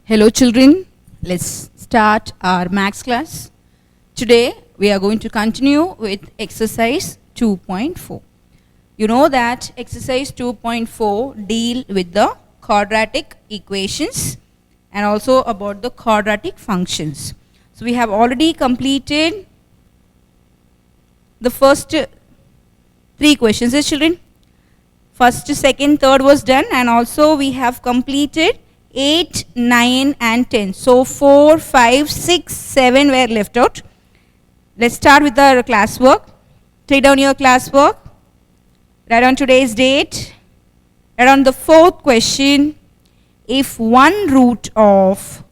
Hello children, let's start our maths class. Today we are going to continue with exercise 2.4. You know that exercise 2.4 deal with the quadratic equations and also about the quadratic functions. So we have already completed the first three questions, yes children? First, second, third was done, and also we have completed 8, 9 and 10. So 4, 5, 6, 7 were left out. Let's start with our classwork. Take down your classwork. Write on today's date. Write on the fourth question. If 1 root of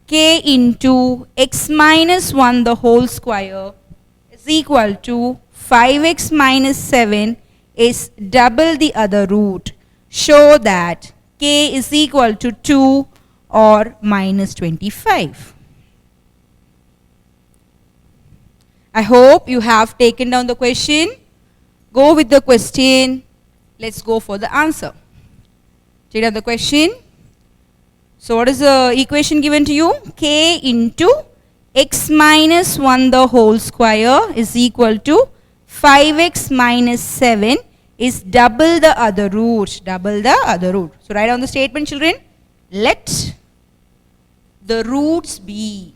k into x minus 1 the whole square is equal to 5x minus 7 is double the other root, show that k is equal to 2 or minus 25. I hope you have taken down the question. Go with the question. Let's go for the answer. Take down the question. So what is the equation given to you? K into x minus 1 the whole square is equal to 5x minus 7 is double the other root. Double the other root. So write down the statement, children. Let the roots be.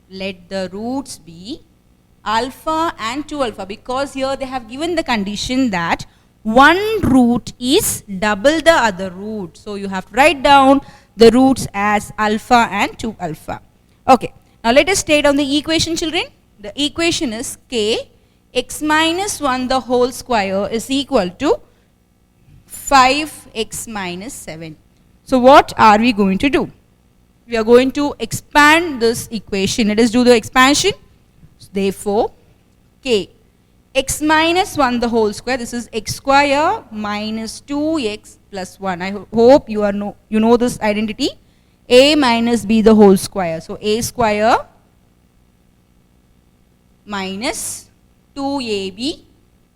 Let the roots be alpha and 2 alpha, because here they have given the condition that one root is double the other root. So you have to write down the roots as alpha and 2 alpha. Okay. Now let us take down the equation, children. The equation is k x minus 1 the whole square is equal to 5x minus 7. So what are we going to do? We are going to expand this equation. Let us do the expansion. Therefore, k x minus 1 the whole square, this is x square minus 2x plus 1. I hope you know this identity. A minus b the whole square. So a square minus 2ab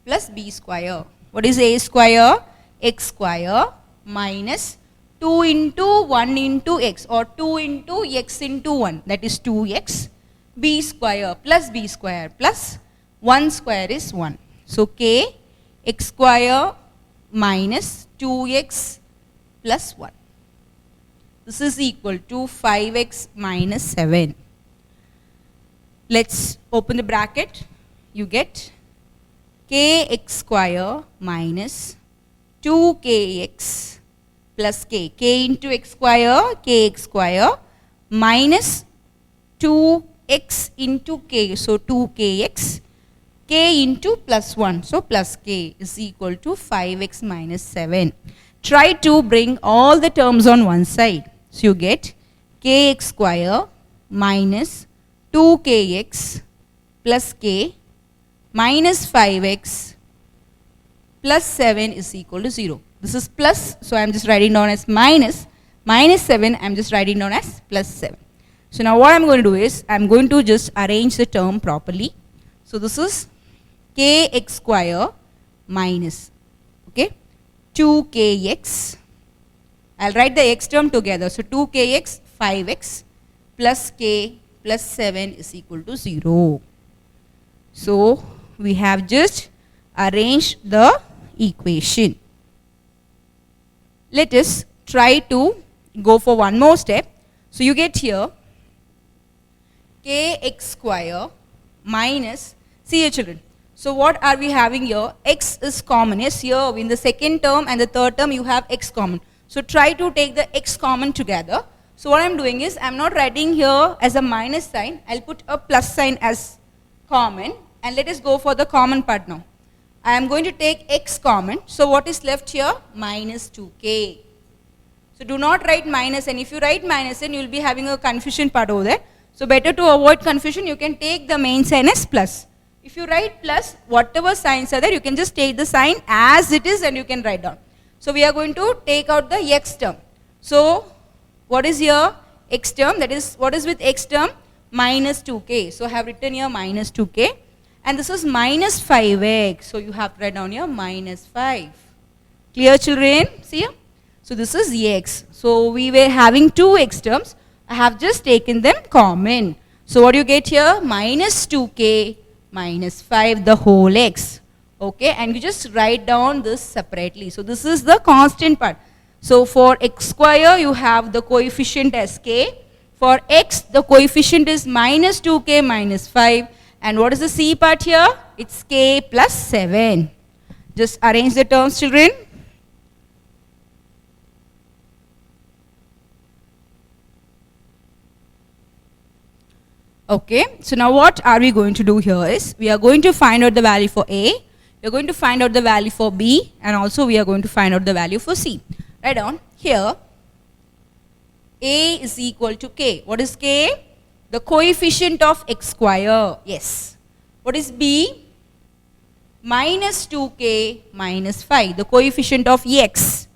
plus b square. What is a square? X square minus 2 into 1 into x, or 2 into x into 1, that is 2x, b square plus 1 square is 1. So k x square minus 2x plus 1. This is equal to 5x minus 7. Let's open the bracket. You get kx square minus 2kx plus k. K into x square, kx square minus 2x into k. So 2kx, k into plus 1. So plus k is equal to 5x minus 7. Try to bring all the terms on one side. So you get kx square minus 2kx plus k minus 5x plus 7 is equal to 0. This is plus, so I am just writing down as minus. Minus 7, I am just writing down as plus 7. So now what I am going to do is, I am going to just arrange the term properly. So this is kx square minus, okay, 2kx. I will write the x term together. So 2kx, 5x plus k plus 7 is equal to 0. So we have just arranged the equation. Let us try to go for one more step. So you get here kx square minus, see here children. So what are we having here? X is common. Yes, here in the second term and the third term you have x common. So try to take the x common together. So what I am doing is, I am not writing here as a minus sign. I will put a plus sign as common, and let us go for the common part now. I am going to take x common. So what is left here? Minus 2k. So do not write minus, and if you write minus, then you will be having a confusion part over there. So better to avoid confusion, you can take the main sign as plus. If you write plus, whatever signs are there, you can just take the sign as it is and you can write down. So we are going to take out the x term. So what is here? X term, that is, what is with x term? Minus 2k. So I have written here minus 2k. And this is minus 5x. So you have to write down here minus 5. Clear children? See here? So this is x. So we were having two x terms. I have just taken them common. So what do you get here? Minus 2k minus 5 the whole x. Okay, and you just write down this separately. So this is the constant part. So for x square you have the coefficient as k. For x the coefficient is minus 2k minus 5. And what is the c part here? It's k plus 7. Just arrange the terms, children. Okay, so now what are we going to do here is, we are going to find out the value for A, we are going to find out the value for B, and also we are going to find out the value for C. Write down here, A is equal to K. What is K? The coefficient of x square. Yes. What is B? Minus 2k minus 5, the coefficient of x.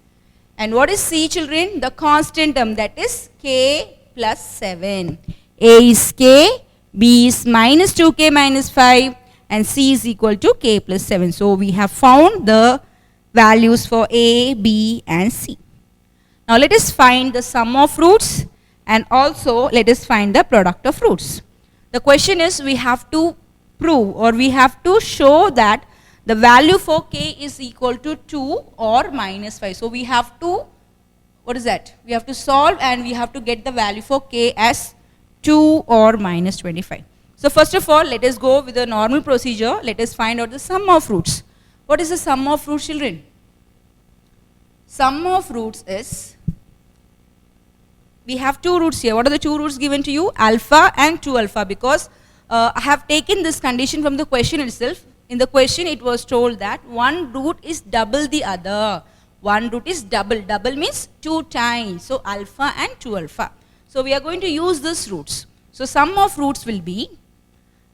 And what is C, children? The constant term, that is k plus 7. A is k, B is minus 2k minus 5, and C is equal to k plus 7. So we have found the values for A, B, and C. Now let us find the sum of roots, and also let us find the product of roots. The question is, we have to prove, or we have to show that the value for k is equal to 2 or minus 5. So we have to, what is that? We have to solve and we have to get the value for k as 2 or minus 25. So first of all, let us go with the normal procedure. Let us find out the sum of roots. What is the sum of roots, children? Sum of roots is, we have two roots here. What are the two roots given to you? Alpha and 2 alpha, because I have taken this condition from the question itself. In the question it was told that one root is double the other. One root is double. Double means 2 times. So alpha and 2 alpha. So we are going to use these roots. So sum of roots will be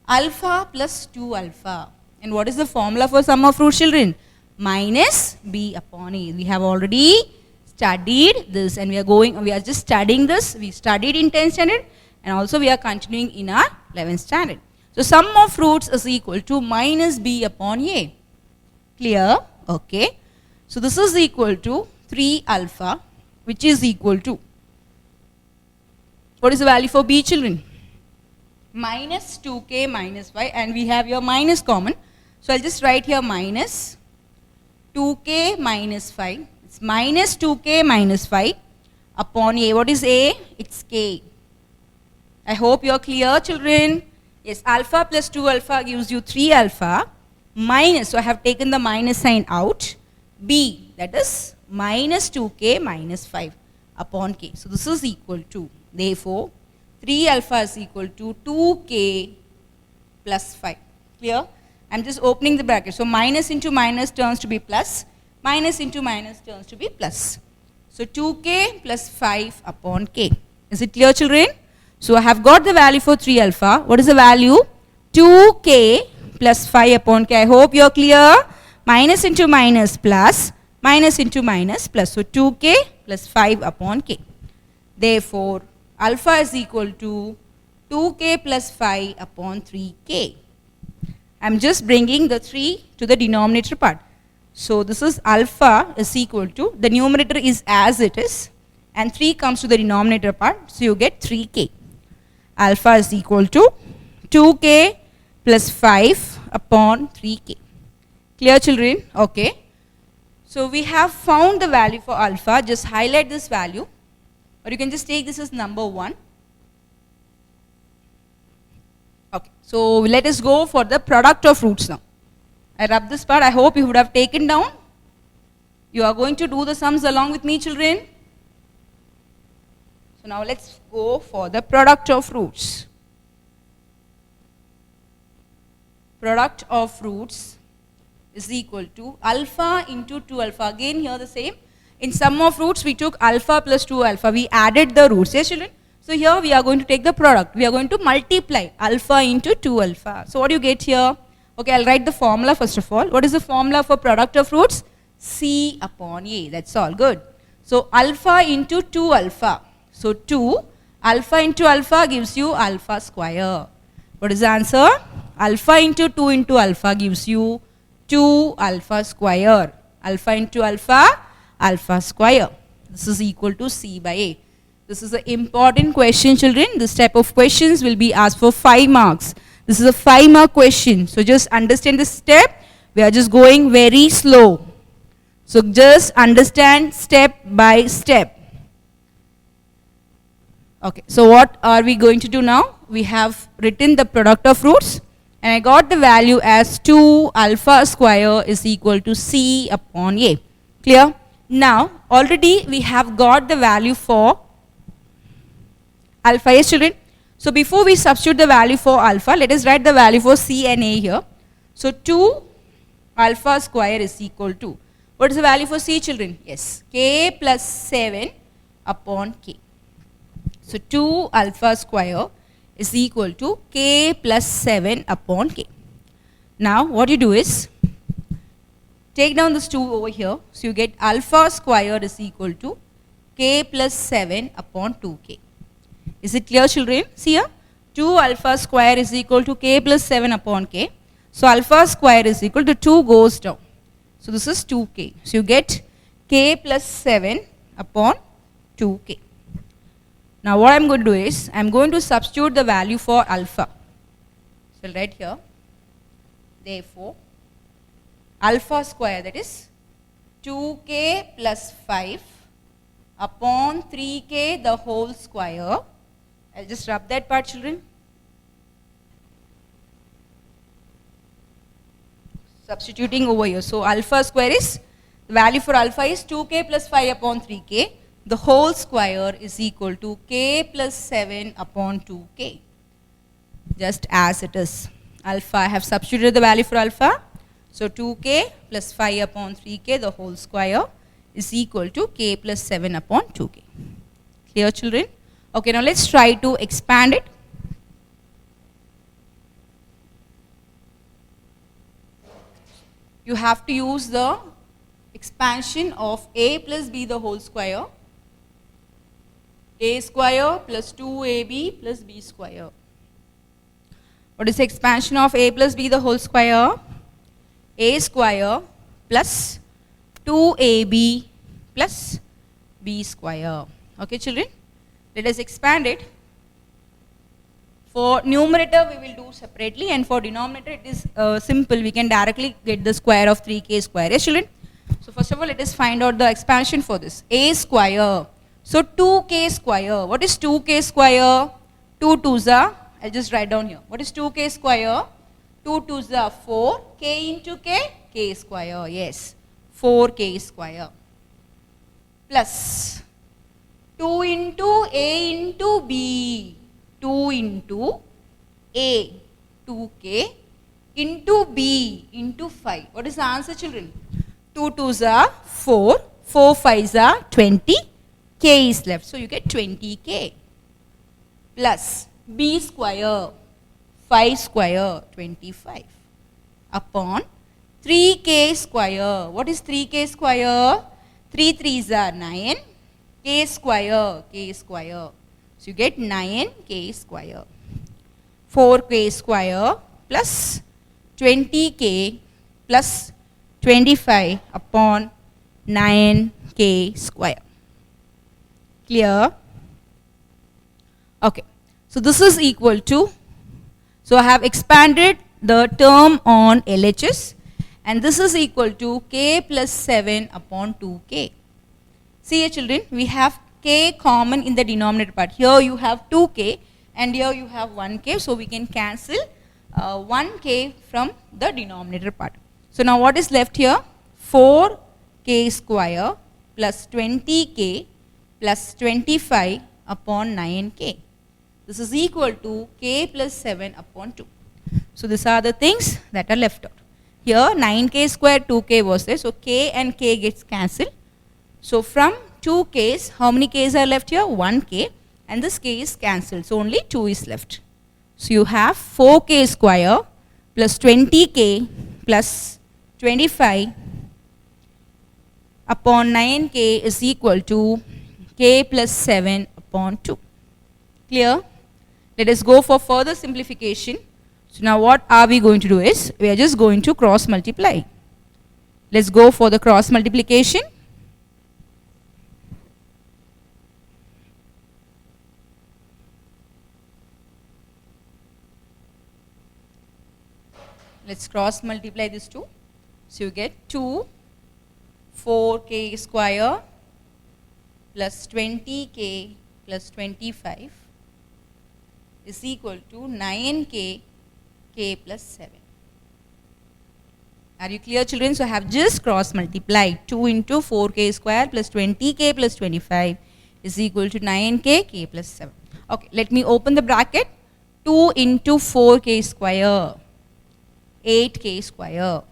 alpha plus 2 alpha. And what is the formula for sum of roots, children? Minus b upon a. We have already studied this, and we are just studying this. We studied in 10th standard, and also we are continuing in our 11th standard. So sum of roots is equal to minus b upon a. Clear? Okay. So this is equal to 3 alpha, which is equal to, what is the value for b, children? Minus 2k minus 5, and we have your minus common. So I'll just write here minus 2k minus 5. It's minus 2k minus 5 upon a. What is a? It's k. I hope you are clear, children. Yes, alpha plus 2 alpha gives you 3 alpha minus, so I have taken the minus sign out, b, that is minus 2k minus 5 upon k. So this is equal to, therefore 3 alpha is equal to 2k plus 5. Clear? I'm just opening the bracket. So minus into minus turns to be plus, minus into minus turns to be plus. So 2k plus 5 upon k. Is it clear, children? So I have got the value for 3 alpha. What is the value? 2k plus 5 upon k. I hope you are clear. Minus into minus plus, minus into minus plus. So 2k plus 5 upon k. Therefore, alpha is equal to 2k plus 5 upon 3k. I am just bringing the 3 to the denominator part. So this is alpha is equal to, the numerator is as it is, and 3 comes to the denominator part, so you get 3k. Alpha is equal to 2k plus 5 upon 3k. Clear, children? Okay. So we have found the value for alpha. Just highlight this value, or you can just take this as number 1. Okay. So let us go for the product of roots now. I rub this part. I hope you would have taken down. You are going to do the sums along with me, children. So now let's go for the product of roots. Product of roots is equal to alpha into 2 alpha. Again here the same. In sum of roots we took alpha plus 2 alpha. We added the roots. Yes, children? So here we are going to take the product. We are going to multiply alpha into 2 alpha. So what do you get here? Okay, I'll write the formula first of all. What is the formula for product of roots? C upon A. That's all. Good. So alpha into 2 alpha. So 2 alpha into alpha gives you alpha square. What is the answer? Alpha into 2 into alpha gives you 2 alpha square. Alpha into alpha, alpha square. This is equal to C by A. This is an important question, children. This type of questions will be asked for 5 marks. This is a 5-mark question. So just understand this step. We are just going very slow. So just understand step by step. Okay, so what are we going to do now? We have written the product of roots and I got the value as 2 alpha square is equal to C upon A. Clear? Now, already we have got the value for alpha. Yes, children? So before we substitute the value for alpha, let us write the value for C and A here. So 2 alpha square is equal to, what is the value for C, children? Yes, K plus 7 upon K. So 2 alpha square is equal to K plus 7 upon K. Now what you do is, take down this 2 over here. So you get alpha square is equal to K plus 7 upon 2K. Is it clear, children? See here, 2 alpha square is equal to K plus 7 upon K. So alpha square is equal to 2 goes down. So this is 2K. So you get K plus 7 upon 2K. Now what I am going to do is, I am going to substitute the value for alpha. So I'll write here, therefore, alpha square, that is 2K plus 5 upon 3K the whole square. I'll just rub that part, children. Substituting over here. So alpha square is, the value for alpha is 2K plus 5 upon 3K. The whole square is equal to K plus 7 upon 2K. Just as it is. Alpha, I have substituted the value for alpha. So 2K plus 5 upon 3K, the whole square is equal to K plus 7 upon 2K. Clear, children? Okay, now let's try to expand it. You have to use the expansion of A plus B the whole square. A square plus 2AB plus B square. What is the expansion of A plus B the whole square? A square plus 2AB plus B square. Okay, children? Let us expand it. For numerator we will do separately, and for denominator it is simple. We can directly get the square of 3K square. Yes, children? So first of all, let us find out the expansion for this. A square. So 2K square. What is 2K square? 2 2s are, I'll just write down here. What is 2K square? 2 2s are 4. K into K? K square. Yes. 4K square. Plus 2 into A into B. 2 into A. 2K into B into 5. What is the answer, children? 2 2s are 4. 4 5s are 20. K is left. So you get 20K. Plus B square. 5 square. 25. Upon 3K square. What is 3K square? 3 3s are 9. K square. K square. So you get 9K square. 4K square plus 20K plus 25 upon 9K square. Clear? Okay. So this is equal to, so I have expanded the term on LHS, and this is equal to K plus 7 upon 2K. See here, children, we have K common in the denominator part. Here you have 2K and here you have 1K. So we can cancel 1K from the denominator part. So now what is left here? 4K square plus 20K plus 25 upon 9K. This is equal to K plus 7 upon 2. So these are the things that are left out. Here 9K square 2K was there. So K and K gets cancelled. So from 2Ks, how many Ks are left here? 1K, and this K is cancelled. So only 2 is left. So you have 4K square plus 20K plus 25 upon 9K is equal to K plus 7 upon 2. Clear? Let us go for further simplification. So now what are we going to do is, we are just going to cross multiply. Let's go for the cross multiplication. Let's cross multiply these two. So you get 2 4k square plus 20k plus 25 is equal to 9k k plus 7. Are you clear, children? So I have just cross multiplied. 2 into 4k square plus 20k plus 25 is equal to 9k k plus 7. Okay, let me open the bracket. 2 into 4k square, 8k square.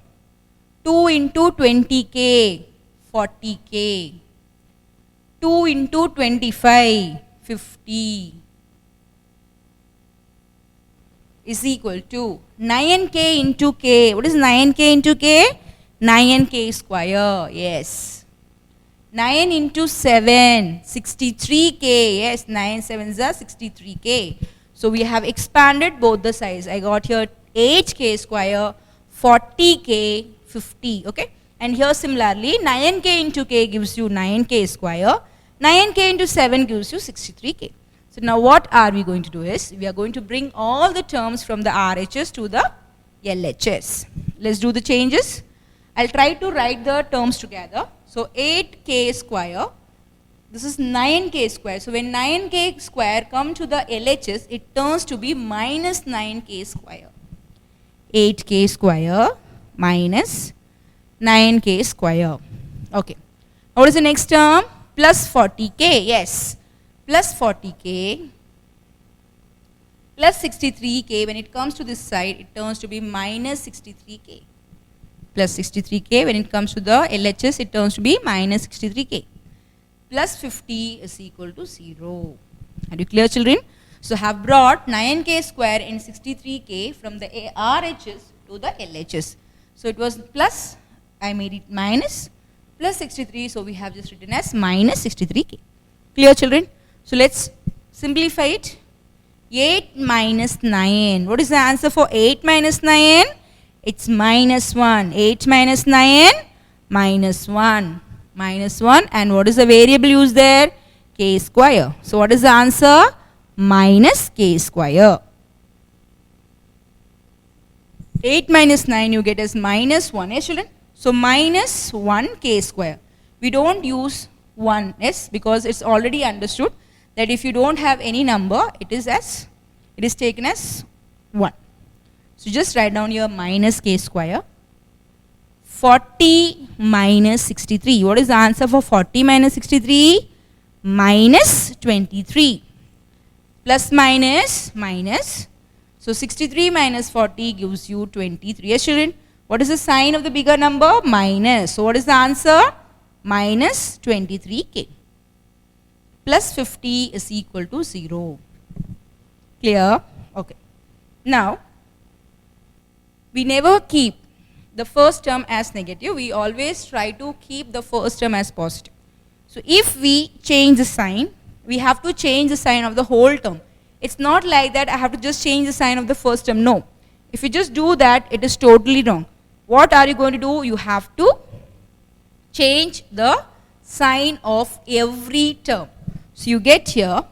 2 into 20k, 40k. 2 into 25, 50 is equal to 9k into k. What is 9k into k? 9k square, yes. 9 into 7, 63k, yes, 9 7s are 63k. So we have expanded both the sides. I got here 8k square, 40k, 50, okay. And here similarly, 9k into k gives you 9k square, 9k into 7 gives you 63k. So now what are we going to do is, we are going to bring all the terms from the RHS to the LHS. Let's do the changes. I'll try to write the terms together. So 8k square, this is 9k square. So when 9k square come to the LHS, it turns to be minus 9k square. 8k square minus 9k square. Okay. What is the next term? Plus 40k, yes. Plus 40k plus 63k, when it comes to this side, it turns to be minus 63k. Plus 63k, when it comes to the LHS, it turns to be minus 63k. Plus 50 is equal to 0. Are you clear, children? So have brought 9k square and 63k from the RHS to the LHS. So it was plus, I made it minus, plus 63, so we have just written as minus 63k. Clear, children? So let's simplify it. 8 minus 9. What is the answer for 8 minus 9? It's minus 1. 8 minus 9, minus 1. Minus 1. And what is the variable used there? K square. So what is the answer? Minus k square. 8 minus 9 you get as minus 1. Yes, children? So minus 1 k square. We don't use 1 s because it's already understood that if you don't have any number, it is taken as 1. So just write down your minus k square. 40 minus 63. What is the answer for 40 minus 63? Minus 23. Plus minus minus. So 63 minus 40 gives you 23. Yes, children? What is the sign of the bigger number? Minus. So what is the answer? Minus 23k. Plus 50 is equal to 0. Clear? Okay. Now, we never keep the first term as negative. We always try to keep the first term as positive. So if we change the sign, we have to change the sign of the whole term. It's not like that I have to just change the sign of the first term. No. If you just do that, it is totally wrong. What are you going to do? You have to change the sign of every term. So you get here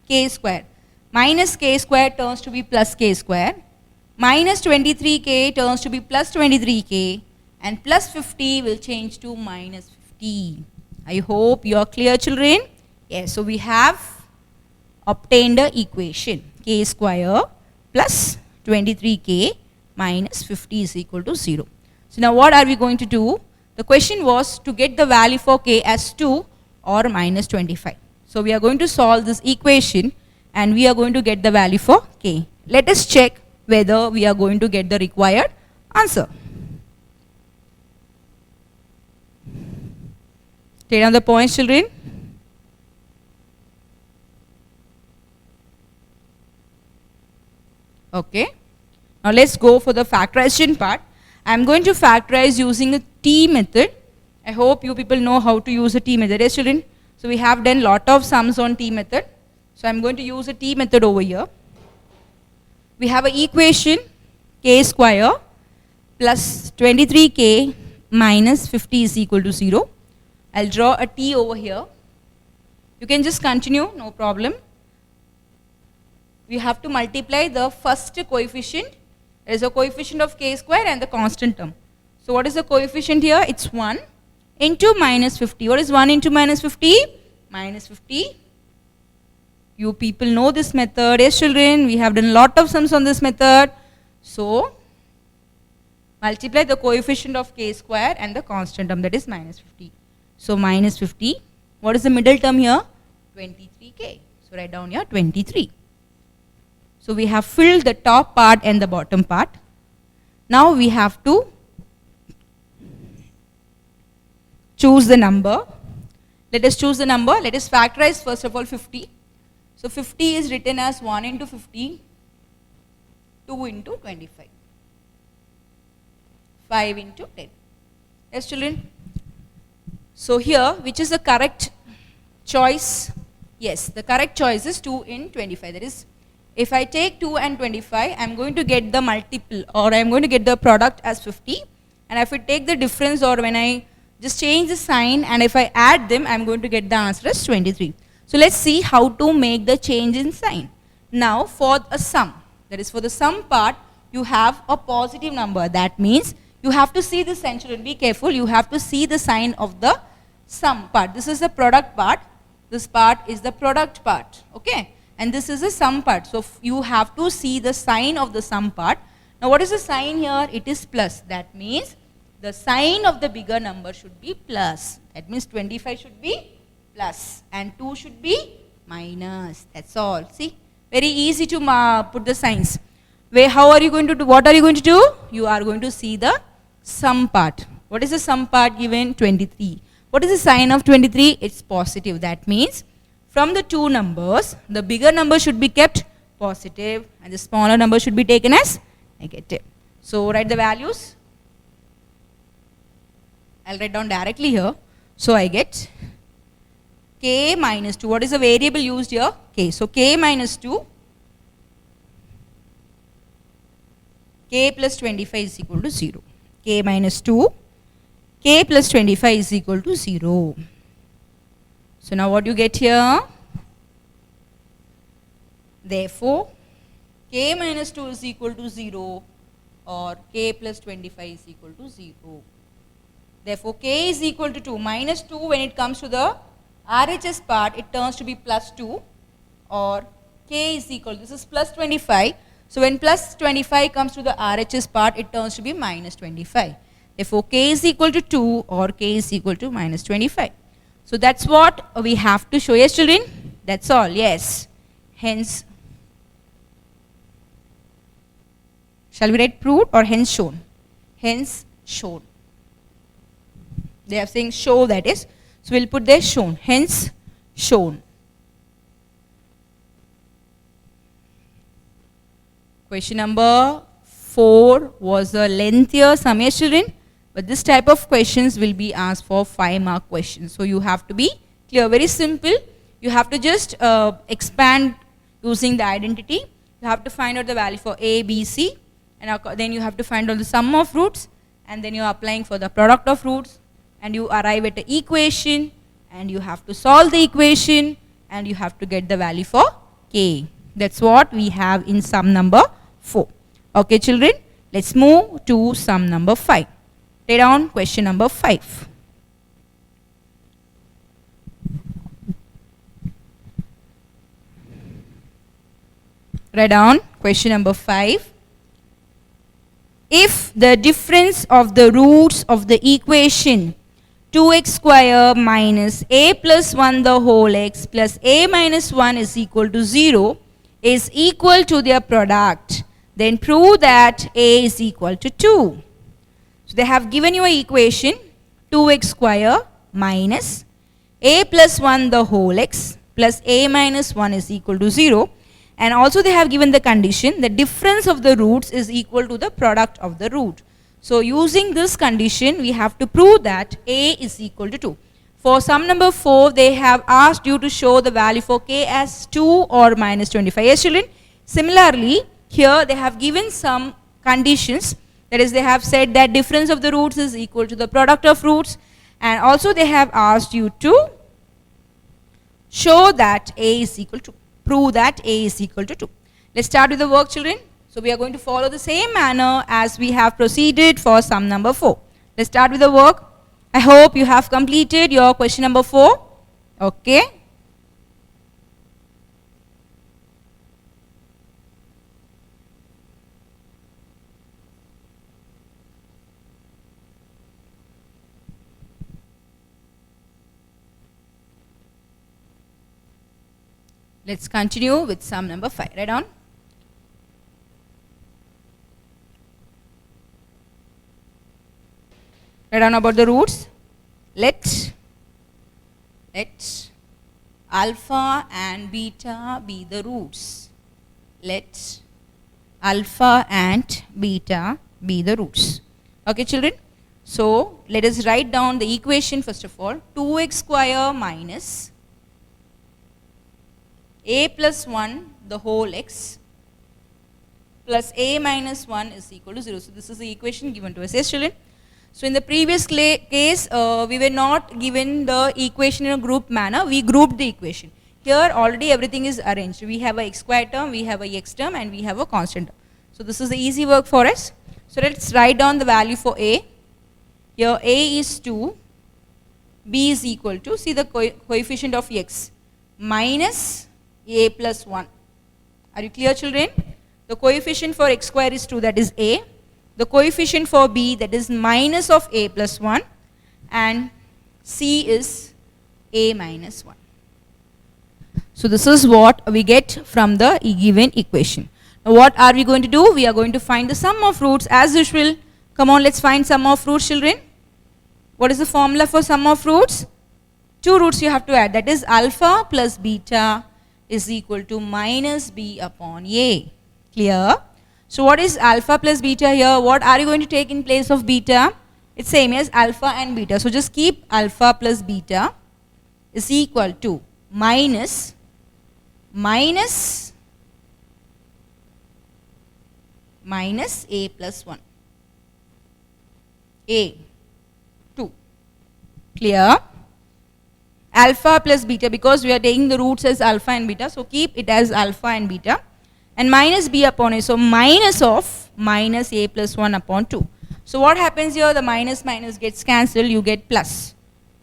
k square. Minus k square turns to be plus k square. Minus 23k turns to be plus 23k. And plus 50 will change to minus 50. I hope you are clear, children. Yes, so we have obtained the equation. K square plus 23k minus 50 is equal to 0. So now what are we going to do? The question was to get the value for k as 2 or minus 25. So we are going to solve this equation and we are going to get the value for k. Let us check whether we are going to get the required answer. Take down the points, children. Okay. Now let's go for the factorization part. I am going to factorize using the T method. I hope you people know how to use the T method. Yes, children? So we have done lot of sums on T method. So I am going to use a T method over here. We have an equation k square plus 23k minus 50 is equal to 0. I'll draw a T over here. You can just continue, no problem. We have to multiply the first coefficient, There is a coefficient of k square and the constant term. So what is the coefficient here? It's 1 into minus 50. What is 1 into minus 50? Minus 50. You people know this method. Yes, children, we have done a lot of sums on this method. So multiply the coefficient of k square and the constant term, that is minus 50. So minus 50. What is the middle term here? 23k. So write down here 23. So we have filled the top part and the bottom part. Now we have to choose the number. Let us choose the number. Let us factorize first of all 50. So 50 is written as 1 into 50, 2 into 25, 5 into 10. Yes, children? So here, which is the correct choice? Yes, the correct choice is 2 in 25. That is, if I take 2 and 25, I am going to get the multiple, or I am going to get the product as 50. And if I take the difference, or when I just change the sign, and if I add them, I am going to get the answer as 23. So let's see how to make the change in sign. Now for a sum, that is for the sum part, you have a positive number. That means you have to see the sign. Children, be careful. You have to see the sign of the sum part. This is the product part. This part is the product part. Okay. And this is the sum part. So you have to see the sign of the sum part. Now what is the sign here? It is plus. That means the sign of the bigger number should be plus. That means 25 should be plus and 2 should be minus. That's all. See, very easy to put the signs. How are you going to do? What are you going to do? You are going to see the sum part. What is the sum part given? 23. What is the sign of 23? It's positive. That means from the two numbers, the bigger number should be kept positive and the smaller number should be taken as negative. So write the values. I'll write down directly here. So I get k minus 2. What is the variable used here? K. So k minus 2. K plus 25 is equal to 0. K minus 2. K plus 25 is equal to 0. So now what you get here? Therefore, k minus 2 is equal to 0 or k plus 25 is equal to 0. Therefore, k is equal to 2. Minus 2 when it comes to the RHS part, it turns to be plus 2 or k is equal, this is plus 25. So when plus 25 comes to the RHS part, it turns to be minus 25. Therefore, k is equal to 2 or k is equal to minus 25. So that's what we have to show. Yes, children? That's all. Yes. Hence, shall we write proved or hence shown? Hence shown. They are saying show, that is. So we'll put there shown. Hence shown. Question number 4 was a lengthier sum, yes, children. But this type of questions will be asked for 5-mark questions. So you have to be clear. Very simple. You have to just expand using the identity. You have to find out the value for A, B, C. And then you have to find out the sum of roots. And then you are applying for the product of roots. And you arrive at an equation. And you have to solve the equation. And you have to get the value for K. That's what we have in sum number 4. Okay, children. Let's move to sum number 5. Write down question number 5. Write down question number 5. If the difference of the roots of the equation 2x square minus a plus 1 the whole x plus a minus 1 is equal to 0 is equal to their product, then prove that a is equal to 2. So they have given you an equation 2x square minus a plus 1 the whole x plus a minus 1 is equal to 0. And also they have given the condition the difference of the roots is equal to the product of the root. So using this condition we have to prove that a is equal to 2. For sum number 4 they have asked you to show the value for k as 2 or minus 25. Yes, children? Similarly here they have given some conditions. That is, they have said that difference of the roots is equal to the product of roots. And also they have asked you to show that a is equal to, prove that a is equal to 2. Let's start with the work, children. So we are going to follow the same manner as we have proceeded for sum number 4. Let's start with the work. I hope you have completed your question number 4. Okay. Let's continue with sum number 5. Write down. Write down about the roots. Let alpha and beta be the roots. Let alpha and beta be the roots. Okay, children? So, let us write down the equation first of all. 2x square minus a plus 1 the whole x plus a minus 1 is equal to 0. So, this is the equation given to us. Yes, children? So, in the previous case, we were not given the equation in a group manner. We grouped the equation. Here, already everything is arranged. We have a x square term, we have a x term, and we have a constant term. So, this is the easy work for us. So, let's write down the value for a. Here, a is 2, b is equal to, see the coefficient of x, minus a plus 1. Are you clear, children? The coefficient for x square is 2, that is a. The coefficient for b, that is minus of a plus 1, and c is a minus 1. So, this is what we get from the given equation. Now, what are we going to do? We are going to find the sum of roots as usual. Come on, let's find sum of roots, children. What is the formula for sum of roots? 2 roots you have to add, that is alpha plus beta is equal to minus b upon a. Clear? So, what is alpha plus beta here? What are you going to take in place of beta? It's same as alpha and beta. So, just keep alpha plus beta is equal to minus a plus 1. A 2. Clear? Alpha plus beta, because we are taking the roots as alpha and beta. So, keep it as alpha and beta. And minus b upon a. So, minus of minus a plus 1 upon 2. So, what happens here? The minus gets cancelled. You get plus.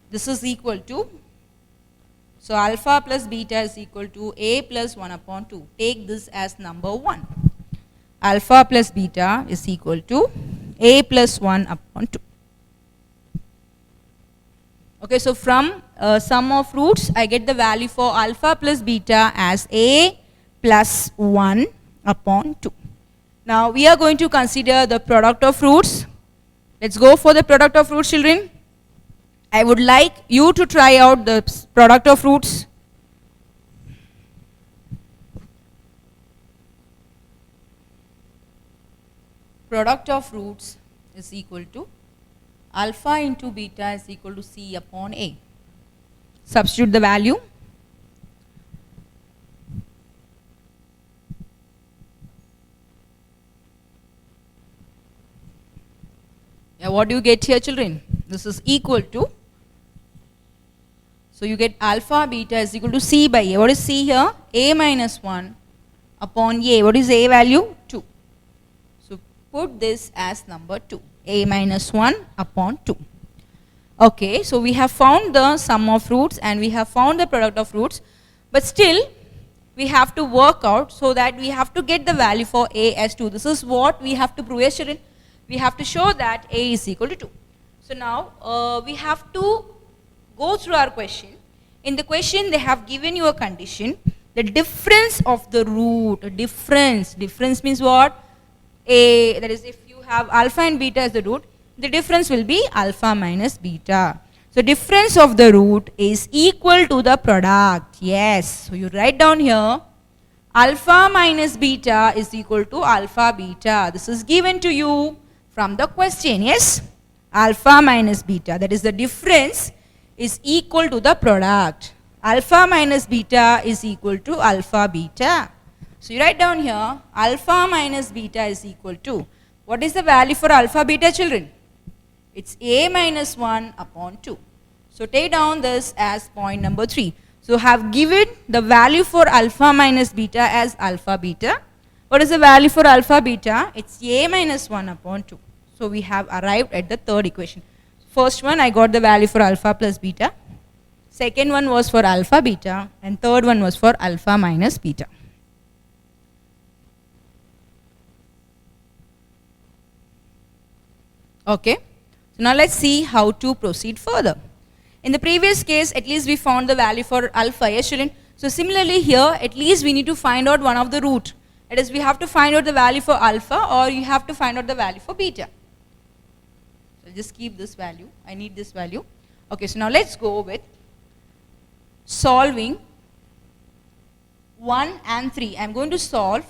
This is equal to. So, alpha plus beta is equal to a plus 1 upon 2. Take this as number 1. Alpha plus beta is equal to a plus 1 upon 2. Okay, so from sum of roots, I get the value for alpha plus beta as a plus 1 upon 2. Now, we are going to consider the product of roots. Let's go for the product of roots, children. I would like you to try out the product of roots. Product of roots is equal to alpha into beta is equal to c upon a. Substitute the value. Yeah, what do you get here, children? This is equal to, so you get alpha beta is equal to c by a. What is c here? A minus 1 upon a. What is a value? 2. So, put this as number 2. A minus 1 upon 2. Okay, so we have found the sum of roots and we have found the product of roots, but still we have to work out so that we have to get the value for a as 2. This is what we have to prove, yes, children. We have to show that a is equal to 2. So, now we have to go through our question. In the question they have given you a condition, the difference of the root. Difference means what? A, that is, if you have alpha and beta as the root, the difference will be alpha minus beta. So, difference of the root is equal to the product. Yes. So, you write down here alpha minus beta is equal to alpha beta. This is given to you from the question. Yes. Alpha minus beta, that is the difference, is equal to the product. Alpha minus beta is equal to alpha beta. So, you write down here alpha minus beta is equal to, what is the value for alpha beta, children? It's a minus 1 upon 2. So, take down this as point number 3. So, have given the value for alpha minus beta as alpha beta. What is the value for alpha beta? It's a minus 1 upon 2. So we have arrived at the third equation. First one, I got the value for alpha plus beta. Second one was for alpha beta, and third one was for alpha minus beta. Okay, so now let's see how to proceed further. In the previous case, at least we found the value for alpha, yes children? So similarly here, at least we need to find out one of the root. That is, we have to find out the value for alpha, or you have to find out the value for beta. So just keep this value, I need this value. Okay, so now let's go with solving 1 and 3. I am going to solve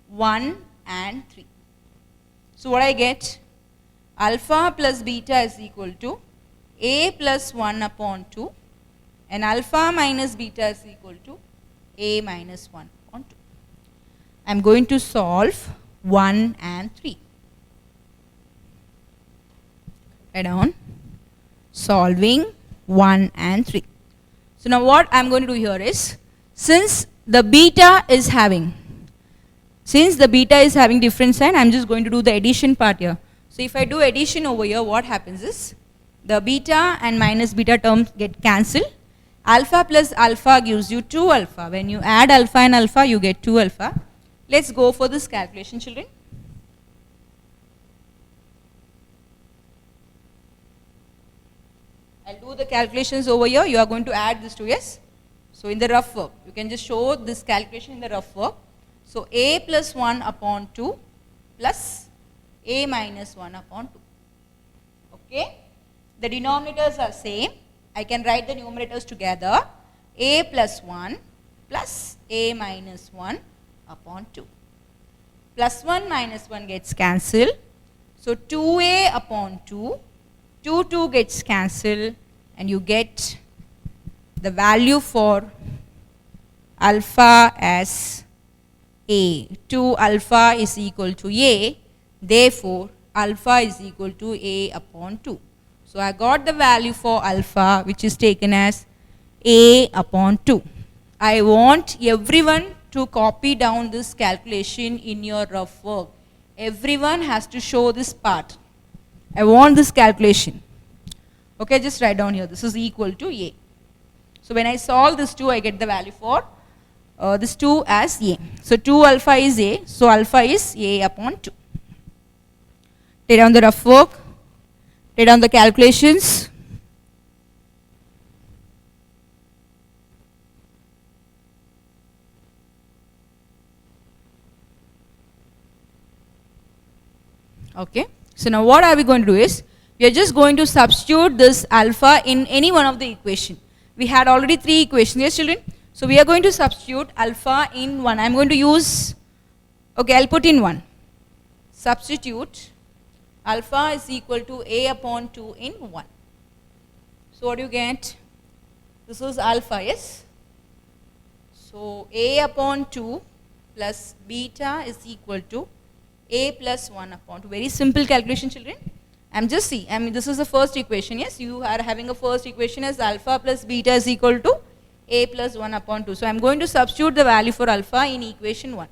1 and 3. So what I get? Alpha plus beta is equal to a plus 1 upon 2, and alpha minus beta is equal to a minus 1 upon 2. I am going to solve 1 and 3. Write down solving 1 and 3. So now what I am going to do here is, since the beta is having different sign, I am just going to do the addition part here. So if I do addition over here, what happens is, the beta and minus beta terms get cancelled. Alpha plus alpha gives you 2 alpha. When you add alpha and alpha, you get 2 alpha. Let's go for this calculation, children. I'll do the calculations over here. You are going to add this to yes. So in the rough work, you can just show this calculation in the rough work. So a plus 1 upon 2 plus a minus 1 upon 2. Okay? The denominators are same. I can write the numerators together. A plus 1 plus a minus 1 upon 2. Plus 1 minus 1 gets cancelled. So 2a upon 2. 2 gets cancelled, and you get the value for alpha as a. 2 alpha is equal to a. Therefore, alpha is equal to a upon 2. So I got the value for alpha, which is taken as a upon 2. I want everyone to copy down this calculation in your rough work. Everyone has to show this part. I want this calculation. Okay, just write down here. This is equal to a. So when I solve this 2, I get the value for this 2 as a. So 2 alpha is a. So alpha is a upon 2. Take down the rough work. Take down the calculations. Okay. So now what are we going to do is, we are just going to substitute this alpha in any one of the equation. We had already 3 equations, yes children? So we are going to substitute alpha in 1. I am going to use, okay, I'll put in 1. Substitute alpha is equal to a upon 2 in 1. So what do you get? This is alpha, yes? So a upon 2 plus beta is equal to a plus 1 upon 2. Very simple calculation, children. This is the first equation, yes? You are having a first equation as alpha plus beta is equal to a plus 1 upon 2. So I am going to substitute the value for alpha in equation 1.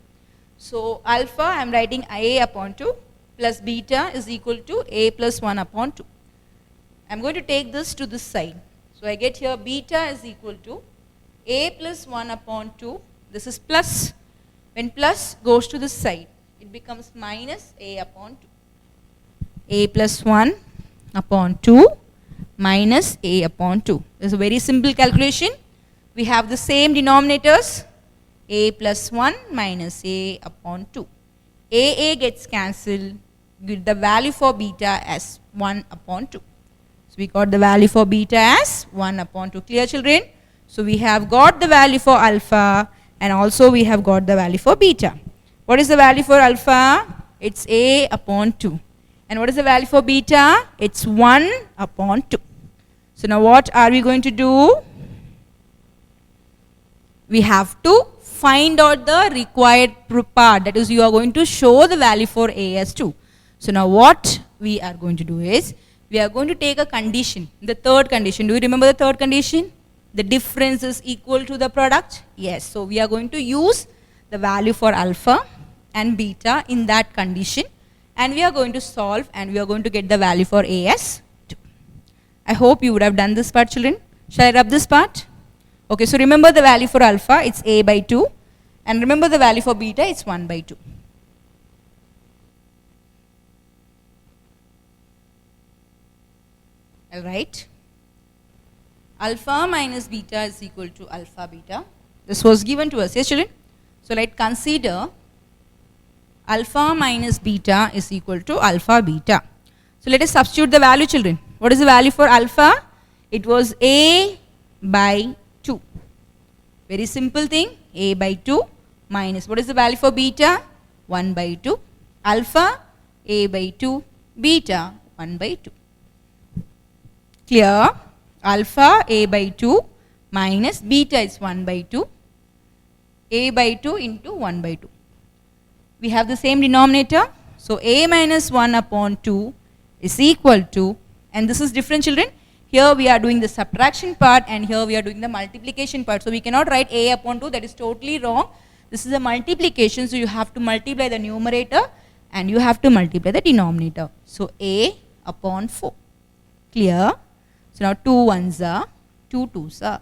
So alpha, I am writing a upon 2 plus beta is equal to a plus 1 upon 2. I am going to take this to this side. So I get here beta is equal to a plus 1 upon 2. This is plus. When plus goes to this side, it becomes minus a upon 2. A plus 1 upon 2 minus a upon 2. This is a very simple calculation. We have the same denominators. A plus 1 minus a upon 2. A gets cancelled. Get the value for beta as 1 upon 2. So we got the value for beta as 1 upon 2. Clear, children? So we have got the value for alpha, and also we have got the value for beta. What is the value for alpha? It's a upon 2. And what is the value for beta? It's 1 upon 2. So now what are we going to do? We have to find out the required part. That is, you are going to show the value for a as 2. So now what we are going to do is, we are going to take a condition, the third condition. Do you remember the third condition? The difference is equal to the product? Yes. So we are going to use the value for alpha and beta in that condition, and we are going to solve and we are going to get the value for A as 2. I hope you would have done this part, children. Shall I rub this part? Okay, so remember the value for alpha, it's A by 2, and remember the value for beta, it's 1 by 2. Alright. Alpha minus beta is equal to alpha beta. This was given to us, yes children? So let's consider alpha minus beta is equal to alpha beta. So let us substitute the value, children. What is the value for alpha? It was A by 2. Very simple thing. A by 2 minus, what is the value for beta? 1 by 2. Alpha, A by 2, beta, 1 by 2. Clear? Alpha A by 2 minus beta is 1 by 2. A by 2 into 1 by 2. We have the same denominator. So A minus 1 upon 2 is equal to, and this is different, children. Here we are doing the subtraction part and here we are doing the multiplication part. So we cannot write A upon 2, that is totally wrong. This is a multiplication, so you have to multiply the numerator and you have to multiply the denominator. So A upon 4. Clear? So now 2 ones are, 2 twos are.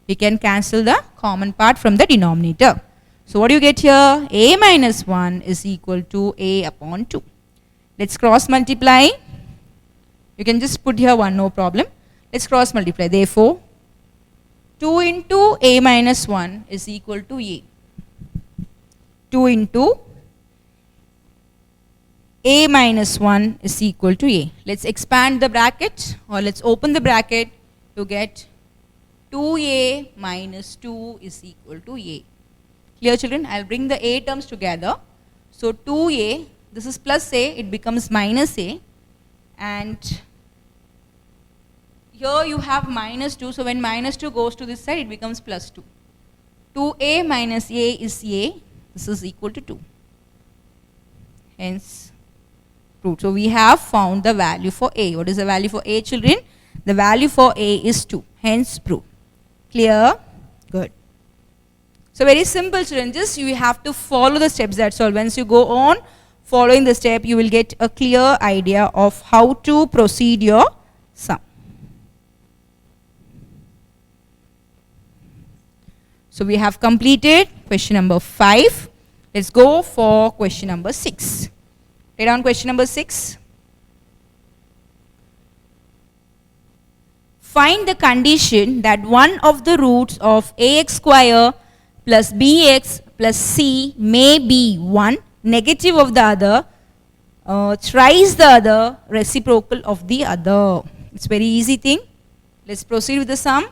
We can cancel the common part from the denominator. So what do you get here? A minus 1 is equal to A upon 2. Let's cross multiply. You can just put here 1, no problem. Let's cross multiply. Therefore, 2 into A minus 1 is equal to A. 2 into A minus 1 is equal to A. Let's expand the bracket or let's open the bracket to get 2A minus 2 is equal to A. Clear, children? I'll bring the A terms together. So 2A, this is plus A, it becomes minus A, and here you have minus 2, so when minus 2 goes to this side, it becomes plus 2. 2A minus A is A, this is equal to 2. Hence, proved. So we have found the value for A. What is the value for A, children? The value for A is 2. Hence, proved. Clear? Good. So very simple, children. Just you have to follow the steps, that's all. Once you go on following the step, you will get a clear idea of how to proceed your sum. So we have completed question number 5. Let's go for question number 6. Write down question number 6. Find the condition that one of the roots of ax square plus bx plus c may be 1, negative of the other, thrice the other, reciprocal of the other. It's very easy thing. Let's proceed with the sum.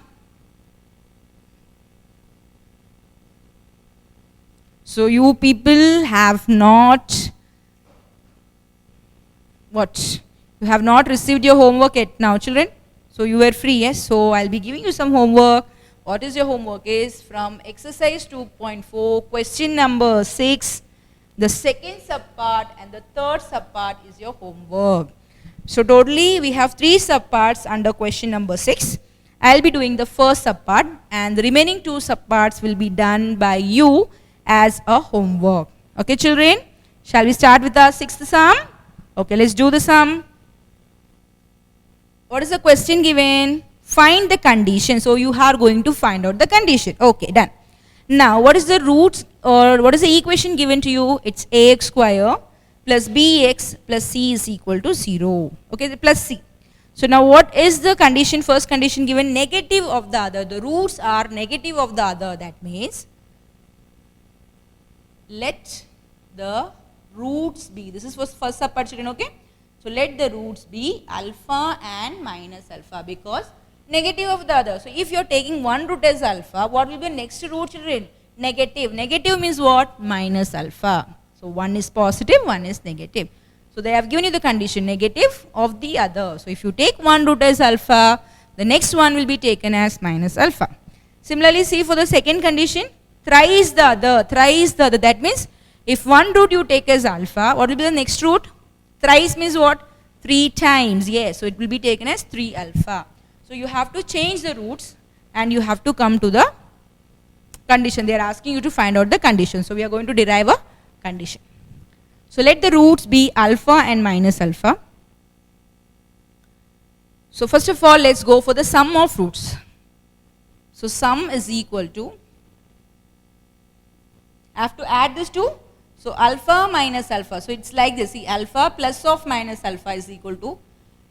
So you people have not, what? You have not received your homework yet now, children. So you were free, yes? So I'll be giving you some homework. What is your homework? Is from exercise 2.4, question number 6, the second subpart and the third subpart is your homework. So totally we have 3 subparts under question number 6. I'll be doing the first subpart and the remaining 2 subparts will be done by you as a homework. Okay, children? Shall we start with our 6th sum? Okay, let's do the sum. What is the question given? Find the condition. So you are going to find out the condition. Okay, done. Now, what is the roots or what is the equation given to you? It's ax square plus bx plus c is equal to 0. Okay, plus c. So now what is the condition? First condition given, negative of the other. The roots are negative of the other. That means let the roots be, this is first subpart, children, okay? So let the roots be alpha and minus alpha because negative of the other. So if you are taking one root as alpha, what will be the next root, children? Negative. Negative means what? Minus alpha. So one is positive, one is negative. So they have given you the condition negative of the other. So if you take one root as alpha, the next one will be taken as minus alpha. Similarly, see for the second condition, thrice the other, thrice the other. That means if one root you take as alpha, what will be the next root? Thrice means what? 3 times. Yes, so it will be taken as 3 alpha. So you have to change the roots and you have to come to the condition. They are asking you to find out the condition. So we are going to derive a condition. So let the roots be alpha and minus alpha. So first of all, let's go for the sum of roots. So sum is equal to, I have to add this to, so alpha minus alpha. So it's like this, see, alpha plus of minus alpha is equal to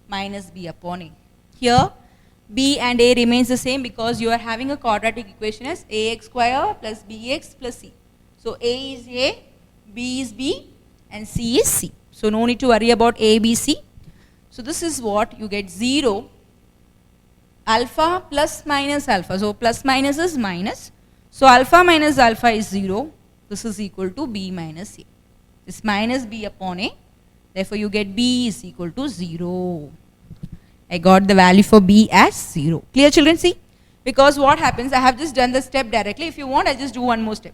minus b upon a. Here b and a remains the same because you are having a quadratic equation as ax square plus bx plus c. So a is a, b is b, and c is c. So no need to worry about a, b, c. So this is what you get, 0, alpha plus minus alpha. So plus minus is minus. So alpha minus alpha is 0. This is equal to b minus a. This minus b upon a. Therefore you get b is equal to 0. I got the value for b as 0. Clear, children? See? Because what happens, I have just done the step directly. If you want, I just do one more step.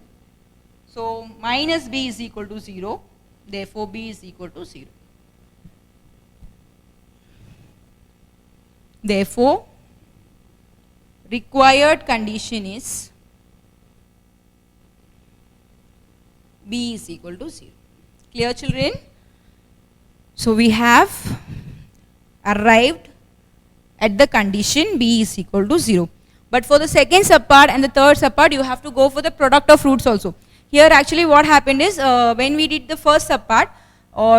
So minus b is equal to 0. Therefore b is equal to 0. Therefore, required condition is b is equal to 0. Clear, children? So we have arrived at the condition b is equal to 0. But for the second subpart and the third subpart, you have to go for the product of roots also. Here actually what happened is, when we did the first subpart,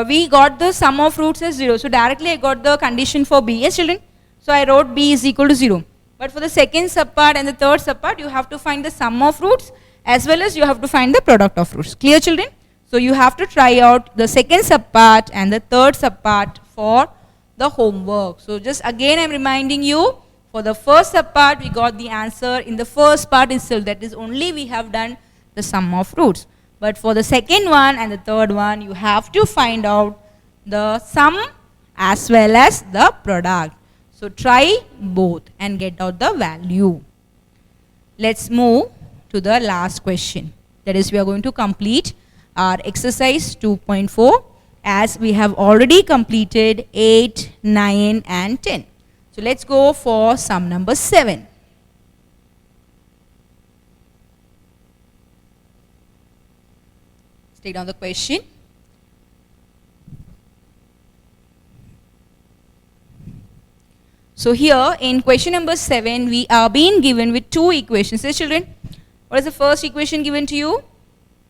we got the sum of roots as 0. So directly I got the condition for b. Yes, children? So I wrote b is equal to 0. But for the second subpart and the third subpart, you have to find the sum of roots as well as you have to find the product of roots. Clear, children? So you have to try out the second subpart and the third subpart for the homework. So just again I am reminding you, for the first subpart we got the answer in the first part itself. That is, only we have done the sum of roots. But for the second one and the third one, you have to find out the sum as well as the product. So try both and get out the value. Let's move to the last question. That is, we are going to complete our exercise 2.4 as we have already completed 8, 9 and 10. So let's go for sum number 7. Let's take down the question. So here in question number 7, we are being given with two equations. Yes, children? What is the first equation given to you?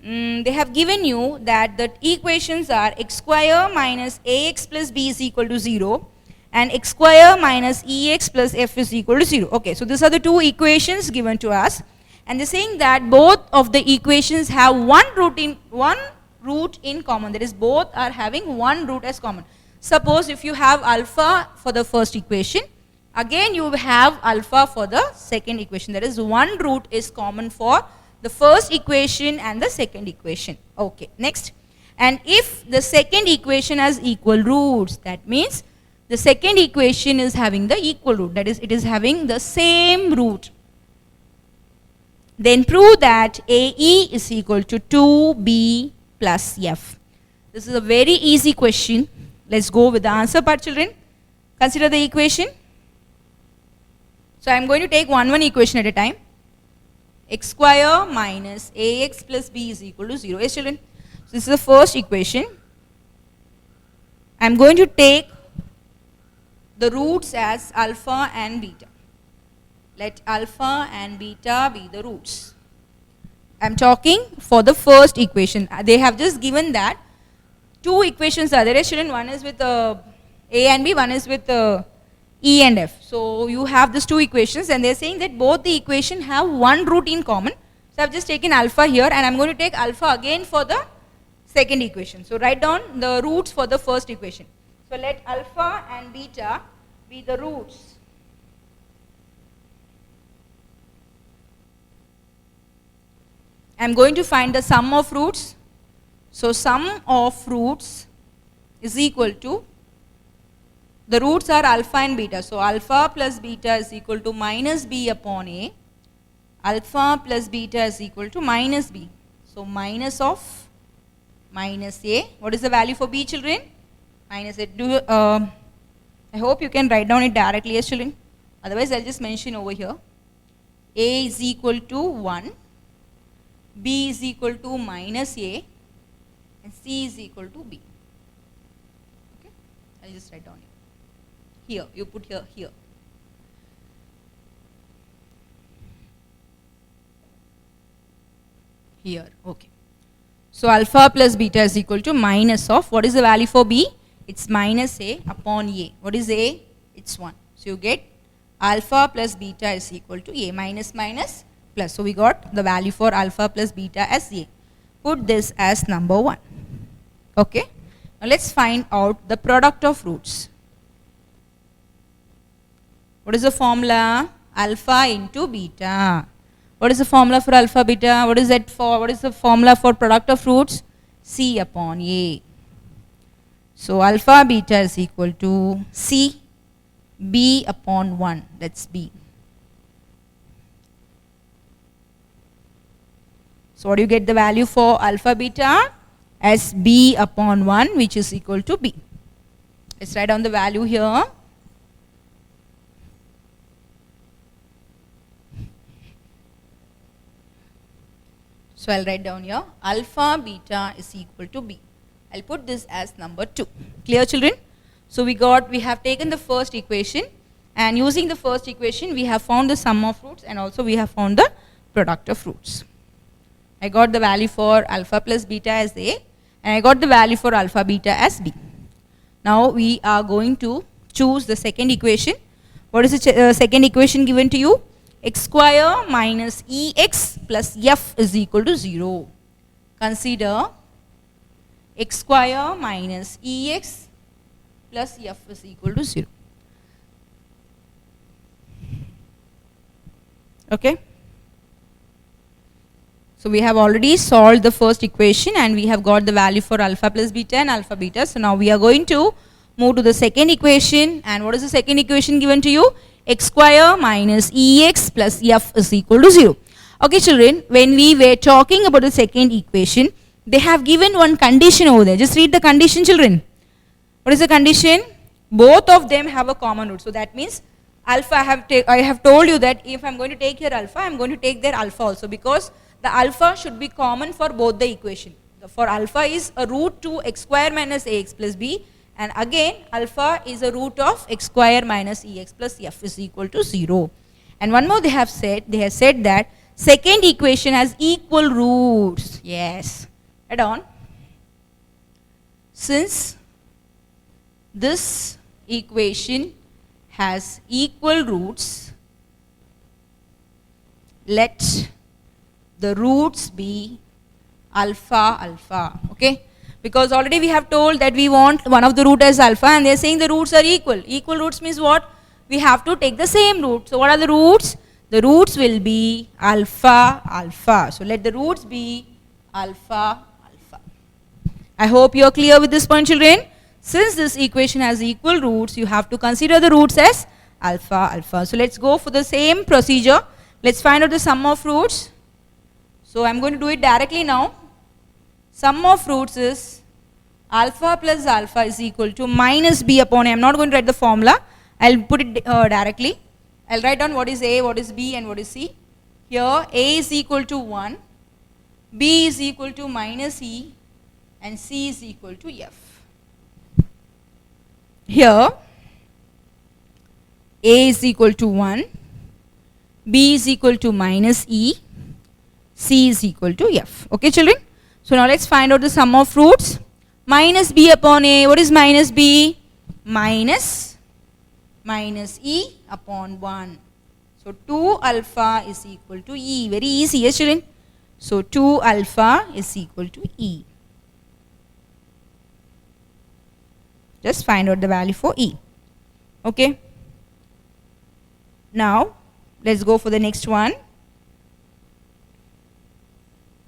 They have given you that the equations are x square minus ax plus b is equal to 0 and x square minus ex plus f is equal to 0. Okay, so these are the two equations given to us, and they're saying that both of the equations have one root in common. That is, both are having one root as common. Suppose if you have alpha for the first equation, again you have alpha for the second equation. That is, one root is common for the first equation and the second equation. Okay, next. And if the second equation has equal roots, that means the second equation is having the equal root. That is, it is having the same root. Then prove that AE is equal to 2B plus F. This is a very easy question. Let's go with the answer part, children. Consider the equation. So I am going to take one equation at a time. X square minus ax plus b is equal to 0. Yes, children? So this is the first equation. I am going to take the roots as alpha and beta. Let alpha and beta be the roots. I am talking for the first equation. They have just given that two equations are there. Yes, children? One is with a and b, one is with E and F. So you have these two equations and they are saying that both the equation have one root in common. So I have just taken alpha here and I am going to take alpha again for the second equation. So write down the roots for the first equation. So let alpha and beta be the roots. I am going to find the sum of roots. So sum of roots is equal to, the roots are alpha and beta. So alpha plus beta is equal to minus b upon a. Alpha plus beta is equal to minus b. So minus of minus a. What is the value for b, children? Minus a. I hope you can write down it directly, yes, children. Otherwise, I'll just mention over here. A is equal to 1. B is equal to minus A, and C is equal to B. Okay, I'll just write down here. You put here. Here, okay. So alpha plus beta is equal to minus of, what is the value for B? It's minus A upon A. What is A? It's 1. So you get alpha plus beta is equal to A minus minus plus. So we got the value for alpha plus beta as A. Put this as number 1. Okay. Now let's find out the product of roots. What is the formula? Alpha into beta. What is the formula for alpha beta? What is that for? What is the formula for product of roots? C upon A. So alpha beta is equal to C B upon 1. That's B. So what do you get the value for alpha beta? As B upon 1, which is equal to B. Let's write down the value here. So I'll write down here alpha beta is equal to B. I'll put this as number 2. Clear, children? So we have taken the first equation, and using the first equation we have found the sum of roots, and also we have found the product of roots. I got the value for alpha plus beta as A, and I got the value for alpha beta as B. Now we are going to choose the second equation. What is the second equation given to you? X square minus EX plus F is equal to 0. Consider x square minus EX plus F is equal to 0. Okay. So we have already solved the first equation, and we have got the value for alpha plus beta and alpha beta. So now we are going to move to the second equation. And what is the second equation given to you? X square minus EX plus F is equal to 0. Okay, children, when we were talking about the second equation, they have given one condition over there. Just read the condition, children. What is the condition? Both of them have a common root. So that means alpha, I have told you that if I am going to take here alpha, I am going to take their alpha also, because the alpha should be common for both the equation. For alpha is a root to x square minus ax plus b, and again alpha is a root of x square minus ex plus f is equal to 0. And one more they have said that second equation has equal roots. Yes. Add on. Since this equation has equal roots, let the roots be alpha alpha. Okay, because already we have told that we want one of the root as alpha, and they are saying the roots are equal. Equal roots means what? We have to take the same root. So what are the roots? The roots will be alpha alpha. So let the roots be alpha alpha. I hope you are clear with this point, children. Since this equation has equal roots, you have to consider the roots as alpha alpha. So let's go for the same procedure. Let's find out the sum of roots. So I am going to do it directly now. Sum of roots is alpha plus alpha is equal to minus b upon a. I am not going to write the formula. I will put it directly. I will write down what is a, what is b, and what is c. Here a is equal to 1, b is equal to minus e, and c is equal to f. Here a is equal to 1, b is equal to minus e, c is equal to f. Okay, children? So now let's find out the sum of roots. Minus b upon a. What is minus b? Minus e upon 1. So 2 alpha is equal to e. Very easy, yes, children? So 2 alpha is equal to e. Just find out the value for e. Okay. Now let's go for the next one.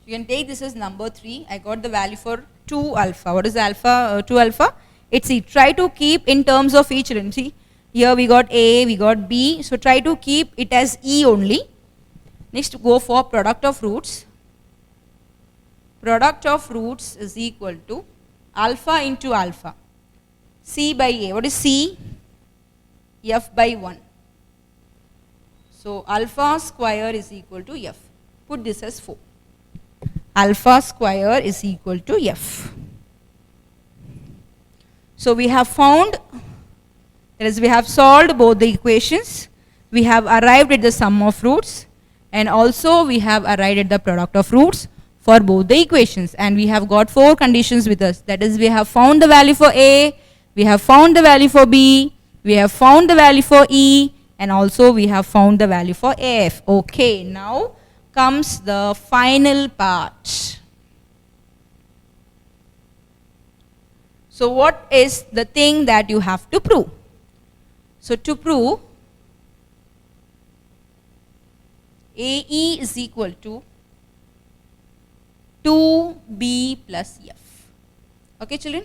You can take this as number 3. I got the value for 2 alpha. What is alpha? 2 alpha? It's e. Try to keep in terms of each, children. See, here we got a, we got b. So try to keep it as e only. Next, go for product of roots. Product of roots is equal to alpha into alpha. C by a. What is c? F by 1. So alpha square is equal to f. Put this as 4. alpha square is equal to f. So we have found, that is, we have solved both the equations, we have arrived at the sum of roots, and also we have arrived at the product of roots for both the equations, and we have got 4 conditions with us. That is, we have found the value for A, we have found the value for B, we have found the value for E, and also we have found the value for AF. Okay, now comes the final part. So what is the thing that you have to prove? So to prove AE is equal to 2B plus F. Okay, children?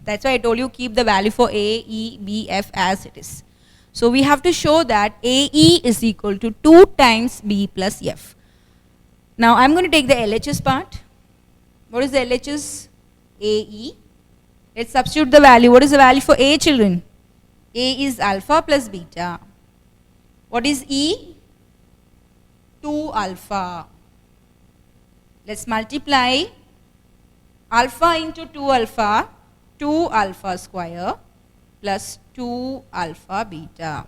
That's why I told you keep the value for A, E, B, F as it is. So we have to show that AE is equal to 2 times B plus F. Now I'm going to take the LHS part. What is the LHS? AE. Let's substitute the value. What is the value for A, children? A is alpha plus beta. What is E? 2 alpha. Let's multiply alpha into 2 alpha, 2 alpha square plus 2 alpha beta.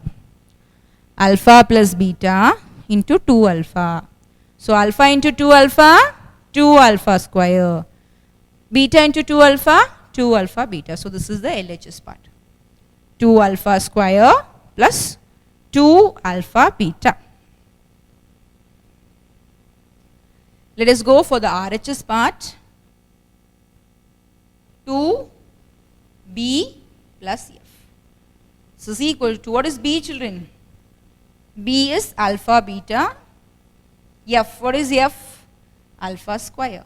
Alpha plus beta into 2 alpha. So alpha into 2 alpha, 2 alpha square. Beta into 2 alpha, 2 alpha beta. So this is the LHS part. 2 alpha square plus 2 alpha beta. Let us go for the RHS part. 2B plus F. So is equal to, what is B, children? B is alpha beta. F, what is F? Alpha square.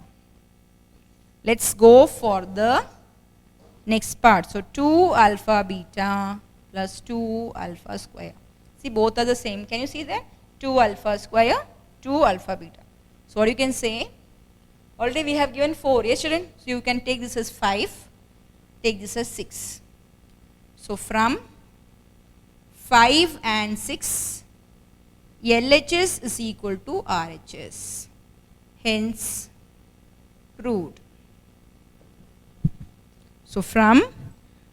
Let's go for the next part. So 2 alpha beta plus 2 alpha square. See, both are the same. Can you see that? 2 alpha square, 2 alpha beta. So what you can say? Already we have given 4. Yes, children? So you can take this as 5. Take this as 6. So from 5 and 6, LHS is equal to RHS. Hence, proved. So from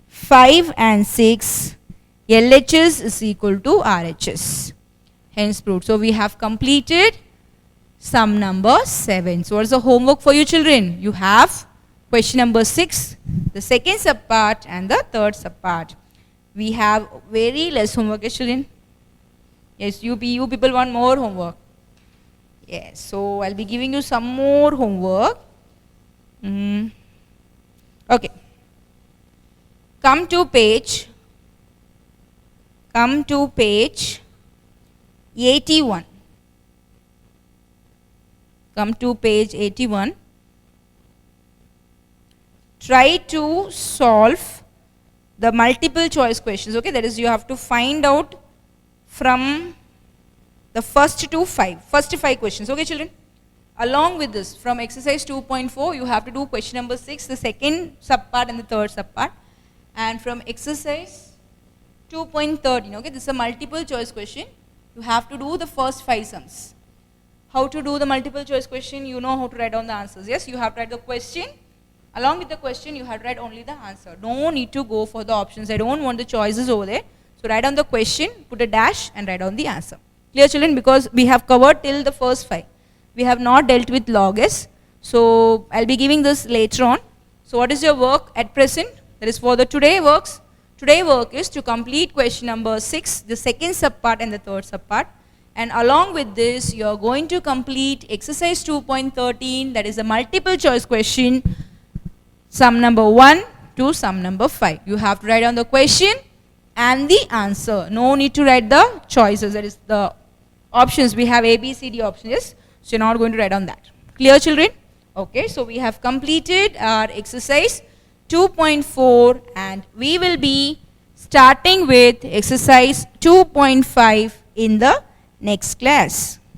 5 and 6, LHS is equal to RHS. Hence proved. So we have completed sum number 7. So what is the homework for you, children? You have question number 6, the second subpart and the third subpart. We have very less homework, yes, children? Yes, you people want more homework. Yes, so I'll be giving you some more homework. Okay. Come to page 81. Come to page 81. Try to solve the multiple choice questions. Okay, that is, you have to find out from the first 5 questions. Okay, children? Along with this, from exercise 2.4, you have to do question number 6, the second subpart and the third subpart. And from exercise 2.13, okay, this is a multiple choice question. You have to do the first 5 sums. How to do the multiple choice question? You know how to write down the answers. Yes, you have to write the question. Along with the question, you have to write only the answer. No need to go for the options. I don't want the choices over there. So write down the question, put a dash and write down the answer. Clear, children? Because we have covered till the first 5. We have not dealt with log S. So I'll be giving this later on. So what is your work at present? That is for the today works. Today work is to complete question number 6, the second subpart and the third subpart. And along with this, you are going to complete exercise 2.13, that is a multiple choice question, sum number 1 to sum number 5. You have to write down the question and the answer. No need to write the choices, that is the options. We have A, B, C, D options. So you're not going to write down that. Clear, children? Okay, so we have completed our exercise 2.4 and we will be starting with exercise 2.5 in the next class.